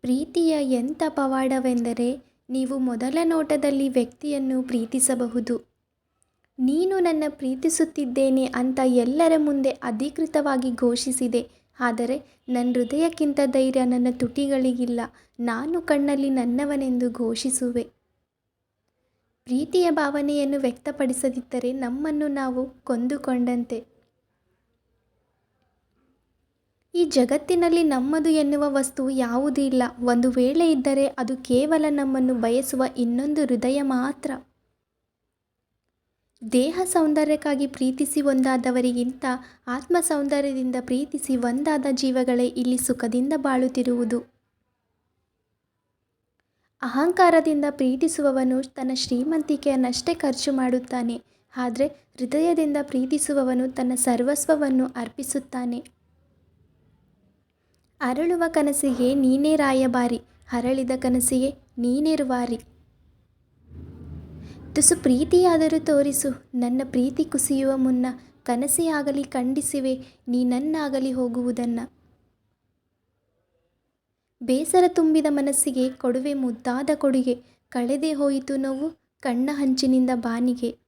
ಪ್ರೀತಿಯ ಎಂಥ ಪವಾಡವೆಂದರೆ ನೀವು ಮೊದಲ ನೋಟದಲ್ಲಿ ವ್ಯಕ್ತಿಯನ್ನು ಪ್ರೀತಿಸಬಹುದು. ನೀನು ನನ್ನ ಪ್ರೀತಿಸುತ್ತಿದ್ದೇನೆ ಅಂತ ಎಲ್ಲರ ಮುಂದೆ ಅಧಿಕೃತವಾಗಿ ಘೋಷಿಸಿದೆ. ಆದರೆ ನನ್ನ ಹೃದಯಕ್ಕಿಂತ ಧೈರ್ಯ ನನ್ನ ತುಟಿಗಳಿಗಿಲ್ಲ. ನಾನು ಕಣ್ಣಲ್ಲಿ ನನ್ನವನೆಂದು ಘೋಷಿಸುವೆ. ಪ್ರೀತಿಯ ಭಾವನೆಯನ್ನು ವ್ಯಕ್ತಪಡಿಸದಿದ್ದರೆ ನಮ್ಮನ್ನು ನಾವು ಕೊಂದುಕೊಂಡಂತೆ. ಈ ಜಗತ್ತಿನಲ್ಲಿ ನಮ್ಮದು ಎನ್ನುವ ವಸ್ತು ಯಾವುದೂ ಇಲ್ಲ. ಒಂದು ವೇಳೆ ಇದ್ದರೆ ಅದು ಕೇವಲ ನಮ್ಮನ್ನು ಬಯಸುವ ಇನ್ನೊಂದು ಹೃದಯ ಮಾತ್ರ. ದೇಹ ಸೌಂದರ್ಯಕ್ಕಾಗಿ ಪ್ರೀತಿಸಿ ಒಂದಾದವರಿಗಿಂತ ಆತ್ಮ ಸೌಂದರ್ಯದಿಂದ ಪ್ರೀತಿಸಿ ಒಂದಾದ ಜೀವಗಳೇ ಇಲ್ಲಿ ಸುಖದಿಂದ ಬಾಳುತ್ತಿರುವುದು. ಅಹಂಕಾರದಿಂದ ಪ್ರೀತಿಸುವವನು ತನ್ನ ಶ್ರೀಮಂತಿಕೆಯನ್ನಷ್ಟೇ ಖರ್ಚು ಮಾಡುತ್ತಾನೆ. ಆದರೆ ಹೃದಯದಿಂದ ಪ್ರೀತಿಸುವವನು ತನ್ನ ಸರ್ವಸ್ವವನ್ನು ಅರ್ಪಿಸುತ್ತಾನೆ. ಅರಳುವ ಕನಸಿಗೆ ನೀನೇ ರಾಯಭಾರಿ, ಅರಳಿದ ಕನಸಿಗೆ ನೀನೇ ರೂವಾರಿ. ತುಸು ಪ್ರೀತಿಯಾದರೂ ತೋರಿಸು, ನನ್ನ ಪ್ರೀತಿ ಕುಸಿಯುವ ಮುನ್ನ. ಕನಸೇ ಆಗಲಿ ಖಂಡಿಸುವೆ ನೀ ನನ್ನಾಗಲಿ ಹೋಗುವುದನ್ನು. ಬೇಸರ ತುಂಬಿದ ಮನಸ್ಸಿಗೆ ಕೊಡುವೆ ಮುದ್ದಾದ ಕೊಡುಗೆ. ಕಳೆದೇ ಹೋಯಿತು ನೋವು ಕಣ್ಣ ಹಂಚಿನಿಂದ ಬಾನಿಗೆ.